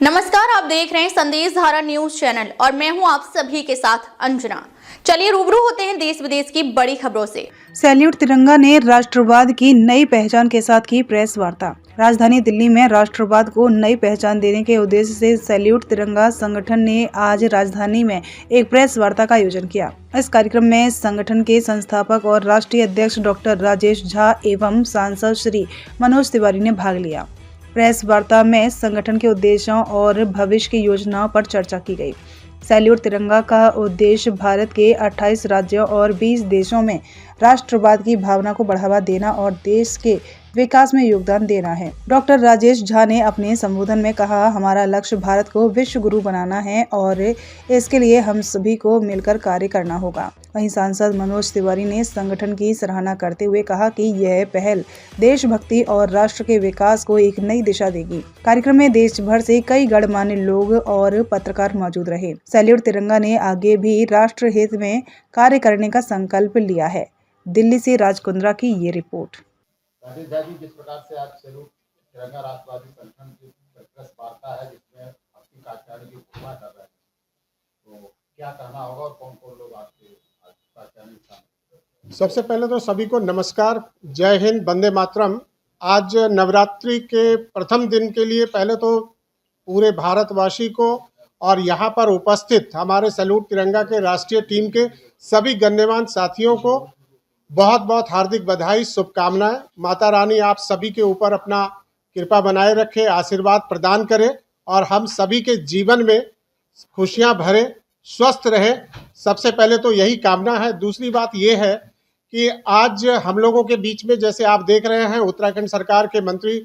नमस्कार, आप देख रहे हैं संदेश धारा न्यूज चैनल और मैं हूं आप सभी के साथ अंजना। चलिए रूबरू होते हैं देश विदेश की बड़ी खबरों से। सैल्यूट तिरंगा ने राष्ट्रवाद की नई पहचान के साथ की प्रेस वार्ता। राजधानी दिल्ली में राष्ट्रवाद को नई पहचान देने के उद्देश्य से सैल्यूट तिरंगा संगठन ने आज राजधानी में एक प्रेस वार्ता का आयोजन किया। इस कार्यक्रम में संगठन के संस्थापक और राष्ट्रीय अध्यक्ष डॉक्टर राजेश झा एवं सांसद श्री मनोज तिवारी ने भाग लिया। प्रेस वार्ता में संगठन के उद्देश्यों और भविष्य की योजनाओं पर चर्चा की गई। सैल्यूट तिरंगा का उद्देश्य भारत के 28 राज्यों और 20 देशों में राष्ट्रवाद की भावना को बढ़ावा देना और देश के विकास में योगदान देना है। डॉक्टर राजेश झा ने अपने संबोधन में कहा, हमारा लक्ष्य भारत को विश्व गुरु बनाना है और इसके लिए हम सभी को मिलकर कार्य करना होगा। वहीं सांसद मनोज तिवारी ने संगठन की सराहना करते हुए कहा कि यह पहल देशभक्ति और राष्ट्र के विकास को एक नई दिशा देगी। कार्यक्रम में देश भर से कई गणमान्य लोग और पत्रकार मौजूद रहे। सैल्यूट तिरंगा ने आगे भी राष्ट्र हित में कार्य करने का संकल्प लिया है। दिल्ली से राज कुंद्रा की ये रिपोर्ट। राजेश झा जी, जिस प्रकार से आज सैल्यूट तिरंगा राष्ट्रवादी संगठन की प्रेस वार्ता है जिसमें आपकी कार्यकारिणी की घोषणा कर रहे हैं, तो क्या कहना होगा और कौन कौन लोग आपके कार्यकारिणी में? सबसे पहले तो सभी को नमस्कार, जय हिंद, वंदे मातरम। आज नवरात्रि के प्रथम दिन के लिए पहले तो पूरे भारतवासी को और यहाँ पर उपस्थित हमारे सैल्यूट तिरंगा के राष्ट्रीय टीम के सभी गण्यमान्य साथियों को बहुत बहुत हार्दिक बधाई, शुभकामनाएं। माता रानी आप सभी के ऊपर अपना कृपा बनाए रखे, आशीर्वाद प्रदान करे और हम सभी के जीवन में खुशियां भरे, स्वस्थ रहे। सबसे पहले तो यही कामना है। दूसरी बात ये है कि आज हम लोगों के बीच में, जैसे आप देख रहे हैं, उत्तराखंड सरकार के मंत्री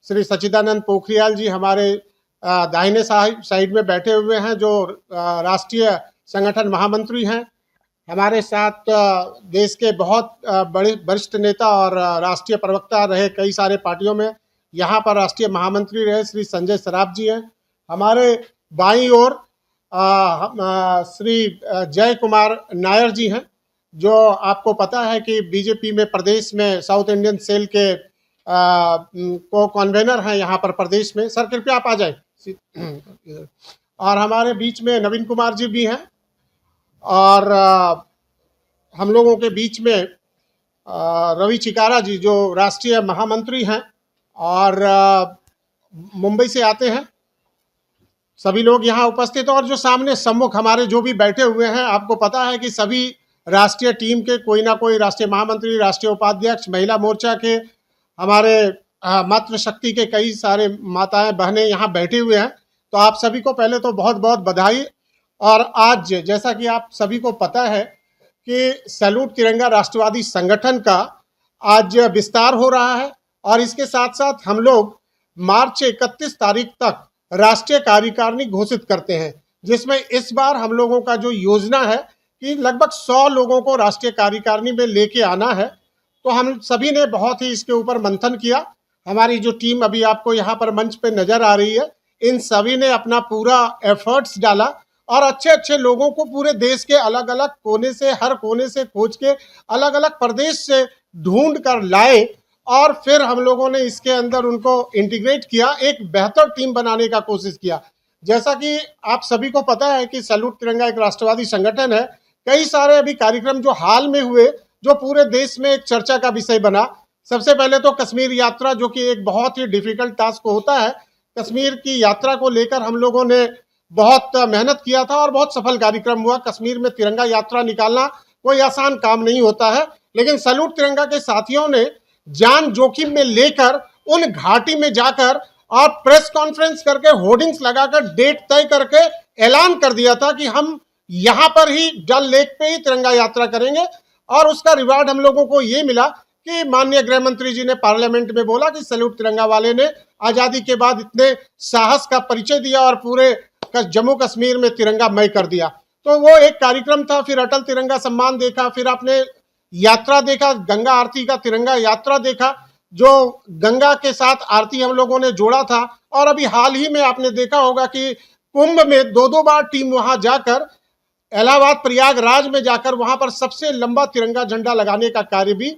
श्री सच्चिदानंद पोखरियाल जी हमारे दाहिने साइड में बैठे हुए हैं, जो राष्ट्रीय संगठन महामंत्री हैं। हमारे साथ देश के बहुत बड़े वरिष्ठ नेता और राष्ट्रीय प्रवक्ता रहे कई सारे पार्टियों में, यहाँ पर राष्ट्रीय महामंत्री रहे श्री संजय सराफ जी हैं। हमारे बाईं ओर श्री जय कुमार नायर जी हैं, जो आपको पता है कि बीजेपी में प्रदेश में साउथ इंडियन सेल के को कन्वेनर हैं यहाँ पर प्रदेश में। सर कृपया आप आ जाए। और हमारे बीच में नवीन कुमार जी भी हैं और हम लोगों के बीच में रवि चिकारा जी जो राष्ट्रीय महामंत्री हैं और मुंबई से आते हैं। सभी लोग यहाँ उपस्थित, और जो सामने सम्मुख हमारे जो भी बैठे हुए हैं, आपको पता है कि सभी राष्ट्रीय टीम के कोई ना कोई राष्ट्रीय महामंत्री, राष्ट्रीय उपाध्यक्ष, महिला मोर्चा के, हमारे मातृशक्ति के कई सारे माताएं बहनें यहाँ बैठे हुए हैं। तो आप सभी को पहले तो बहुत बहुत बधाई। और आज जैसा कि आप सभी को पता है कि सैल्यूट तिरंगा राष्ट्रवादी संगठन का आज विस्तार हो रहा है और इसके साथ साथ हम लोग मार्च 31 तारीख तक राष्ट्रीय कार्यकारिणी घोषित करते हैं, जिसमें इस बार हम लोगों का जो योजना है कि लगभग 100 लोगों को राष्ट्रीय कार्यकारिणी में लेके आना है। तो हम सभी ने बहुत ही इसके ऊपर मंथन किया। हमारी जो टीम अभी आपको यहाँ पर मंच पे नजर आ रही है, इन सभी ने अपना पूरा एफर्ट्स डाला और अच्छे अच्छे लोगों को पूरे देश के अलग अलग कोने से, हर कोने से खोज के अलग अलग प्रदेश से ढूंढ कर लाए और फिर हम लोगों ने इसके अंदर उनको इंटीग्रेट किया, एक बेहतर टीम बनाने का कोशिश किया। जैसा कि आप सभी को पता है कि सैल्यूट तिरंगा एक राष्ट्रवादी संगठन है। कई सारे अभी कार्यक्रम जो हाल में हुए, जो पूरे देश में एक चर्चा का विषय बना। सबसे पहले तो कश्मीर यात्रा, जो कि एक बहुत ही डिफिकल्ट टास्क होता है, कश्मीर की यात्रा को लेकर हम लोगों ने बहुत मेहनत किया था और बहुत सफल कार्यक्रम हुआ। कश्मीर में तिरंगा यात्रा निकालना कोई आसान काम नहीं होता है, लेकिन सैल्यूट तिरंगा के साथियों ने जान जोखिम में लेकर उन घाटी में जाकर और प्रेस कॉन्फ्रेंस करके, होर्डिंग्स लगाकर, डेट तय करके ऐलान कर दिया था कि हम यहाँ पर ही डल लेक पे ही तिरंगा यात्रा करेंगे। और उसका रिवार्ड हम लोगों को ये मिला कि माननीय गृह मंत्री जी ने पार्लियामेंट में बोला कि सैल्यूट तिरंगा वाले ने आजादी के बाद इतने साहस का परिचय दिया और पूरे जम्मू कश्मीर में तिरंगा मय कर दिया। तो वो एक कार्यक्रम था। फिर अटल तिरंगा सम्मान देखा, फिर आपने यात्रा देखा, गंगा आरती का तिरंगा यात्रा देखा, जो गंगा के साथ आरती हम लोगों ने जोड़ा था। और अभी हाल ही में आपने देखा होगा कि कुंभ में 2-2 बार टीम वहां जाकर, इलाहाबाद प्रयागराज में जाकर वहां पर सबसे लंबा तिरंगा झंडा लगाने का कार्य भी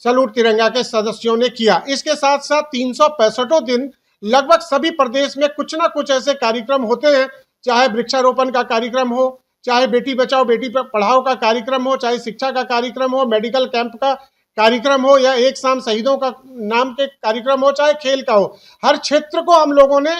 सैल्यूट तिरंगा के सदस्यों ने किया। इसके साथ साथ 365 दिन लगभग सभी प्रदेश में कुछ ना कुछ ऐसे कार्यक्रम होते हैं, चाहे वृक्षारोपण का कार्यक्रम हो, चाहे बेटी बचाओ बेटी पढ़ाओ का कार्यक्रम हो, चाहे शिक्षा का कार्यक्रम हो, मेडिकल कैंप का कार्यक्रम हो, या एक शाम शहीदों का नाम के कार्यक्रम हो, चाहे खेल का हो। हर क्षेत्र को हम लोगों ने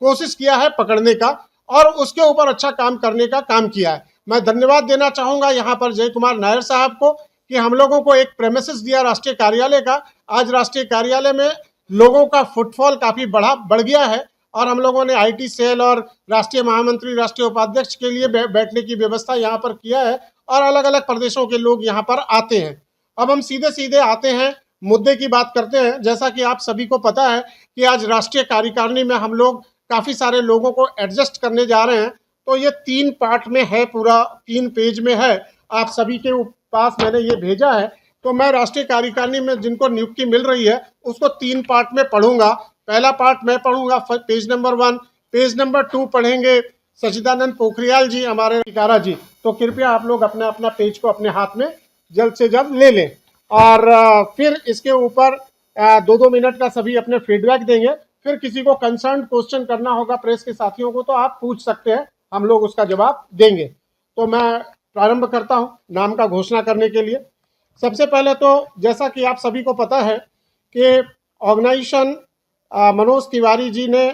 कोशिश किया है पकड़ने का और उसके ऊपर अच्छा काम करने का काम किया है। मैं धन्यवाद देना चाहूँगा यहाँ पर जय कुमार नायर साहब को कि हम लोगों को एक प्रेमिसेस दिया राष्ट्रीय कार्यालय का। आज राष्ट्रीय कार्यालय में लोगों का फुटफॉल काफ़ी बढ़ गया है और हम लोगों ने आईटी सेल और राष्ट्रीय महामंत्री, राष्ट्रीय उपाध्यक्ष के लिए बैठने की व्यवस्था यहाँ पर किया है और अलग अलग प्रदेशों के लोग यहाँ पर आते हैं। अब हम सीधे सीधे आते हैं, मुद्दे की बात करते हैं। जैसा कि आप सभी को पता है कि आज राष्ट्रीय कार्यकारिणी में हम लोग काफ़ी सारे लोगों को एडजस्ट करने जा रहे हैं। तो ये 3 पार्ट में है, पूरा 3 पेज में है। आप सभी के पास मैंने ये भेजा है। तो मैं राष्ट्रीय कार्यकारिणी में जिनको नियुक्ति मिल रही है उसको 3 पार्ट में पढ़ूंगा। पहला पार्ट मैं पढ़ूंगा पेज नंबर 1, पेज नंबर 2 पढ़ेंगे सच्चिदानंद पोखरियाल जी, हमारे चिकारा जी। तो कृपया आप लोग अपना अपना पेज को अपने हाथ में जल्द से जल्द ले लें और फिर इसके ऊपर 2-2 मिनट का सभी अपने फीडबैक देंगे। फिर किसी को कंसर्न क्वेश्चन करना होगा प्रेस के साथियों को तो आप पूछ सकते हैं, हम लोग उसका जवाब देंगे। तो मैं प्रारंभ करता हूं नाम का घोषणा करने के लिए। सबसे पहले तो जैसा कि आप सभी को पता है कि ऑर्गेनाइजेशन मनोज तिवारी जी ने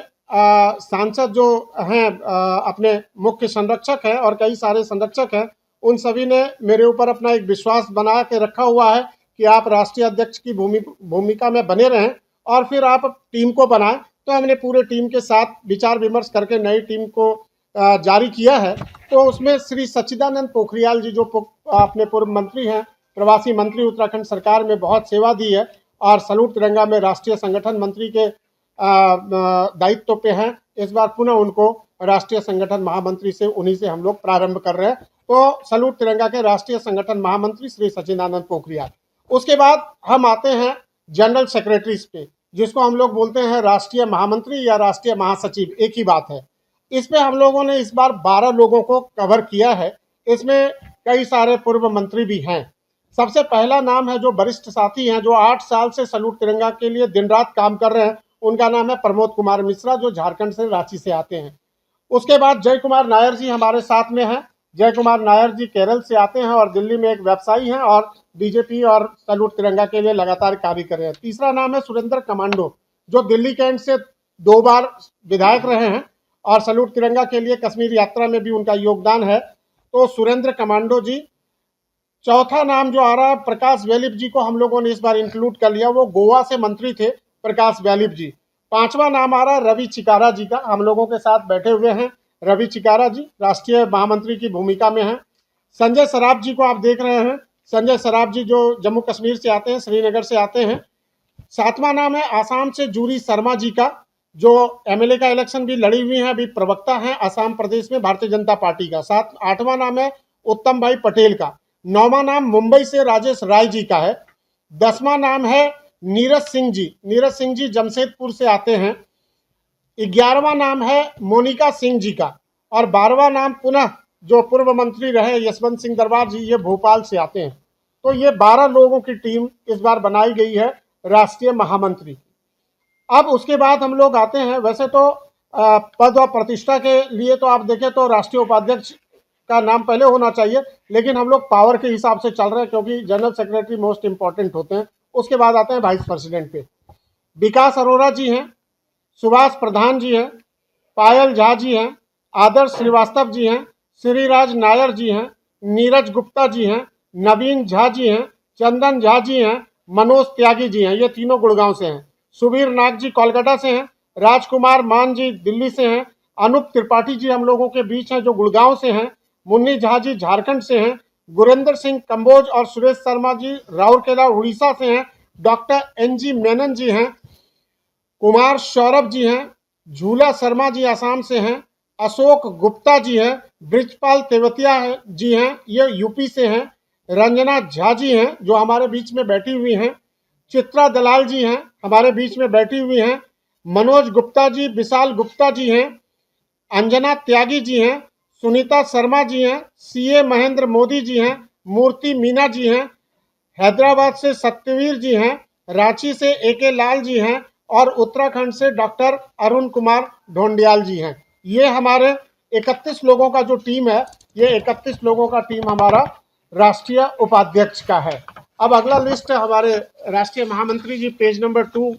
सांसद जो हैं अपने मुख्य संरक्षक हैं और कई सारे संरक्षक हैं, उन सभी ने मेरे ऊपर अपना एक विश्वास बना के रखा हुआ है कि आप राष्ट्रीय अध्यक्ष की भूमिका में बने रहें और फिर आप टीम को बनाएं। तो हमने पूरे टीम के साथ विचार विमर्श करके नई टीम को जारी किया है। तो उसमें श्री सच्चिदानंद पोखरियाल जी जो अपने पूर्व मंत्री हैं, प्रवासी मंत्री, उत्तराखंड सरकार में बहुत सेवा दी है और सलूट तिरंगा में राष्ट्रीय संगठन मंत्री के दायित्व पे हैं। इस बार पुनः उनको राष्ट्रीय संगठन महामंत्री से उन्हीं से हम लोग प्रारंभ कर रहे हैं। तो सलूट तिरंगा के राष्ट्रीय संगठन महामंत्री श्री सच्चिदानंद पोखरियाल। उसके बाद हम आते हैं जनरल सेक्रेटरीज पे, जिसको हम लोग बोलते हैं राष्ट्रीय महामंत्री या राष्ट्रीय महासचिव, एक ही बात है। इसमें हम लोगों ने इस बार 12 लोगों को कवर किया है। इसमें कई सारे पूर्व मंत्री भी हैं। सबसे पहला नाम है जो वरिष्ठ साथी हैं, जो 8 साल से सलूट तिरंगा के लिए दिन रात काम कर रहे हैं, उनका नाम है प्रमोद कुमार मिश्रा, जो झारखंड से, रांची से आते हैं। उसके बाद जय कुमार नायर जी हमारे साथ में हैं। जय कुमार नायर जी केरल से आते हैं और दिल्ली में एक व्यवसायी हैं और बीजेपी और सलूट तिरंगा के लिए लगातार कार्य कर रहे हैं। तीसरा नाम है सुरेंद्र कमांडो, जो दिल्ली कैंट से 2 बार विधायक रहे हैं और सलूट तिरंगा के लिए कश्मीर यात्रा में भी उनका योगदान है। तो सुरेंद्र कमांडो जी। चौथा नाम जो आ रहा है, प्रकाश व्यालिप जी को हम लोगों ने इस बार इंक्लूड कर लिया, वो गोवा से मंत्री थे, प्रकाश व्यालिप जी। 5वां नाम आ रहा है रवि चिकारा जी का, हम लोगों के साथ बैठे हुए हैं। रवि चिकारा जी राष्ट्रीय महामंत्री की भूमिका में हैं। संजय सराफ जी को आप देख रहे हैं, संजय सराफ जी जो जम्मू कश्मीर से आते हैं, श्रीनगर से आते हैं। 7वां नाम है आसाम से जूरी शर्मा जी का, जो एमएलए का इलेक्शन भी लड़ी हुई हैं, अभी प्रवक्ता हैं असम प्रदेश में भारतीय जनता पार्टी का। 8वां नाम है उत्तम भाई पटेल का। 9वां नाम मुंबई से राजेश राय जी का है। 10वां नाम है नीरज सिंह जी, नीरज सिंह जी जमशेदपुर से आते हैं। 11वां नाम है मोनिका सिंह जी का और 12वां नाम पुनः जो पूर्व मंत्री रहे यशवंत सिंह दरबार जी, ये भोपाल से आते हैं। तो ये 12 लोगों की टीम इस बार बनाई गई है राष्ट्रीय महामंत्री। अब उसके बाद हम लोग आते हैं, वैसे तो पद और प्रतिष्ठा के लिए तो आप देखें तो राष्ट्रीय उपाध्यक्ष का नाम पहले होना चाहिए, लेकिन हम लोग पावर के हिसाब से चल रहे हैं क्योंकि जनरल सेक्रेटरी मोस्ट इंपॉर्टेंट होते हैं। उसके बाद आते हैं वाइस प्रेसिडेंट पे। विकास अरोड़ा जी हैं, सुभाष प्रधान जी हैं, पायल झा जी हैं, आदर्श श्रीवास्तव जी हैं, श्रीराज नायर जी हैं, नीरज गुप्ता जी हैं, नवीन झा जी हैं, चंदन झा जी हैं, मनोज त्यागी जी हैं, ये तीनों गुड़गांव से हैं। सुबीर नाग जी कोलकाता से हैं, राजकुमार मान जी दिल्ली से हैं, अनूप त्रिपाठी जी हम लोगों के बीच हैं जो गुड़गांव से हैं, मुन्नी झा जी झारखंड से हैं, गुरेंद्र सिंह कंबोज और सुरेश शर्मा जी राउरकेला उड़ीसा से हैं, डॉक्टर एनजी मेनन जी हैं, कुमार सौरभ जी हैं, झूला शर्मा जी आसाम से हैं, अशोक गुप्ता जी हैं, ब्रिजपाल तेवतिया जी हैं, ये यूपी से हैं, रंजना झा जी हैं जो हमारे बीच में बैठी हुई हैं, चित्रा दलाल जी हैं हमारे बीच में बैठी हुई हैं, मनोज गुप्ता जी, विशाल गुप्ता जी हैं, अंजना त्यागी जी हैं, सुनीता शर्मा जी हैं, सीए महेंद्र मोदी जी हैं, मूर्ति मीना जी हैं, हैदराबाद से सत्यवीर जी हैं, रांची से एके लाल जी हैं, और उत्तराखंड से डॉक्टर अरुण कुमार ढोंडियाल जी हैं। ये हमारे 31 लोगों का जो टीम है, ये 31 लोगों का टीम हमारा राष्ट्रीय उपाध्यक्ष का है। अब अगला लिस्ट हमारे राष्ट्रीय महामंत्री जी पेज नंबर 2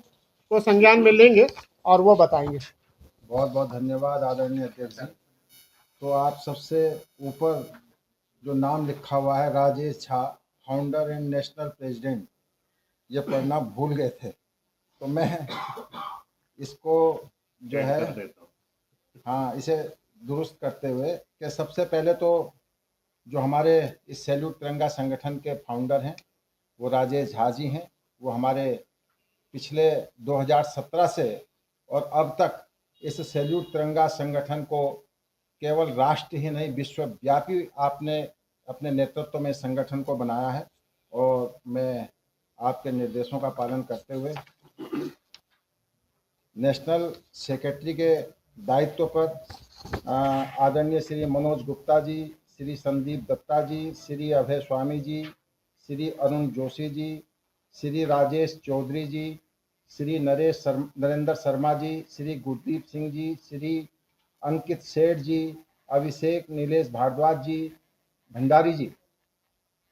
को संज्ञान में लेंगे और वो बताएंगे। बहुत बहुत धन्यवाद आदरणीय अध्यक्ष जी। तो आप सबसे ऊपर जो नाम लिखा हुआ है Rajesh Jha, founder and national president, ये पढ़ना भूल गए थे, तो मैं इसको जो है इसे दुरुस्त करते हुए कि सबसे पहले तो जो हमारे इस सैल्यूट तिरंगा संगठन के फाउंडर हैं वो राजेश झा जी हैं। वो हमारे पिछले 2017 से और अब तक इस सैल्यूट तिरंगा संगठन को केवल राष्ट्र ही नहीं विश्वव्यापी आपने अपने नेतृत्व में संगठन को बनाया है, और मैं आपके निर्देशों का पालन करते हुए नेशनल सेक्रेटरी के दायित्व पर आदरणीय श्री मनोज गुप्ता जी, श्री संदीप दत्ता जी, श्री अभय स्वामी जी, श्री अरुण जोशी जी, श्री राजेश चौधरी जी, श्री नरेंद्र शर्मा जी, श्री गुरदीप सिंह जी, श्री अंकित सेठ जी, अभिषेक नीलेश भारद्वाज जी, भंडारी जी,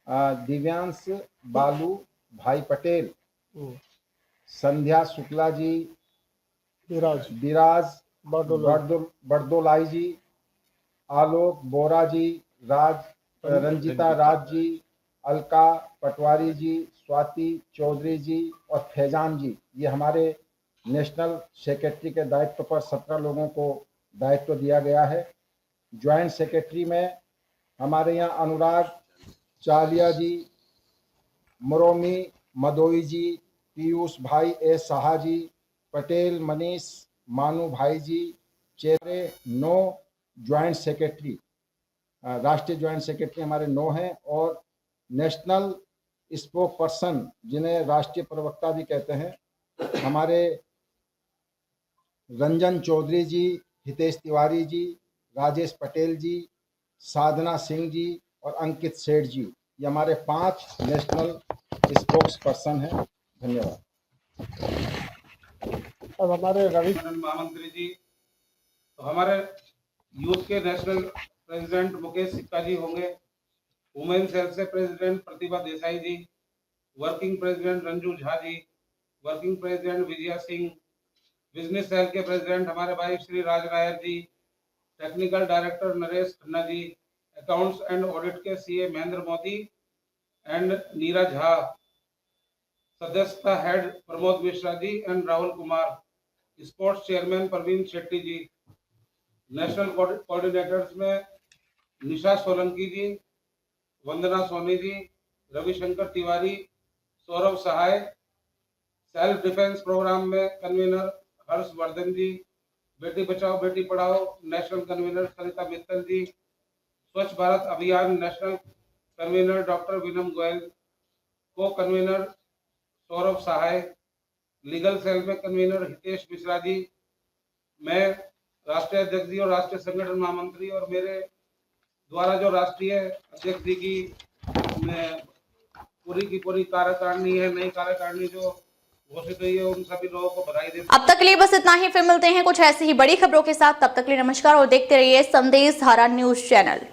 दिव्यांश बालू भाई पटेल, संध्या शुक्ला जी, विराज बरदोलाई जी, आलोक बोरा जी, रंजिता राज जी, अलका पटवारी जी, स्वाति चौधरी जी और फैजान जी, ये हमारे नेशनल सेक्रेटरी के दायित्व पर 17 लोगों को दायित्व दिया गया है। ज्वाइंट सेक्रेटरी में हमारे यहाँ अनुराग चालिया जी, मुरोमी मदोई जी, पीयूष भाई एस साहा जी, पटेल मनीष मानू भाई जी, चेहरे 9 ज्वाइंट सेक्रेटरी, राष्ट्रीय ज्वाइंट सेक्रेटरी हमारे 9 हैं, और नेशनल स्पोक पर्सन जिन्हें राष्ट्रीय प्रवक्ता भी कहते हैं, हमारे रंजन चौधरी जी, हितेश तिवारी जी, राजेश पटेल जी, साधना सिंह जी और अंकित सेठ जी, ये हमारे 5 नेशनल स्पोक्स पर्सन हैं। धन्यवाद। अब हमारे रवि महामंत्री जी, तो हमारे यूथ के नेशनल प्रेसिडेंट मुकेश सिक्का जी होंगे, वुमेन सेल से president Pratibha Desai ji, working president Ranju Jha ji, working president Vijaya Singh, business cell के प्रेसिडेंट हमारे भाई Shri Raj Nair ji, technical director Naresh Khanna ji, accounts and audit के सीए महेंद्र मोदी एंड नीरा झा, सदस्यता head Pramod Mishra ji and Rahul Kumar, sports chairman Praveen Shetty ji, national coordinators में निशा सोलंकी जी, वंदना सोनी जी, रविशंकर तिवारी, सौरभ सहाय, सेल्फ डिफेंस प्रोग्राम में कन्वीनर हर्षवर्धन जी, बेटी बचाओ बेटी पढ़ाओ नेशनल कन्वीनर सरिता मित्तल जी, स्वच्छ भारत अभियान नेशनल कन्वीनर डॉक्टर विनम गोयल, को कन्वीनर सौरभ सहाय, लीगल सेल में कन्वीनर हितेश मिश्रा जी, मैं राष्ट्रीय अध्यक्ष जी और राष्ट्रीय संगठन महामंत्री और मेरे द्वारा जो राष्ट्रीय अध्यक्ष जी की पूरी कार्यकारिणी है, नई कार्यकारिणी जो घोषित हुई है, उन सभी लोगों को बधाई देते हैं। अब तक के लिए बस इतना ही, फिर मिलते हैं कुछ ऐसी ही बड़ी खबरों के साथ। तब तक के लिए नमस्कार और देखते रहिए संदेश धारा न्यूज चैनल।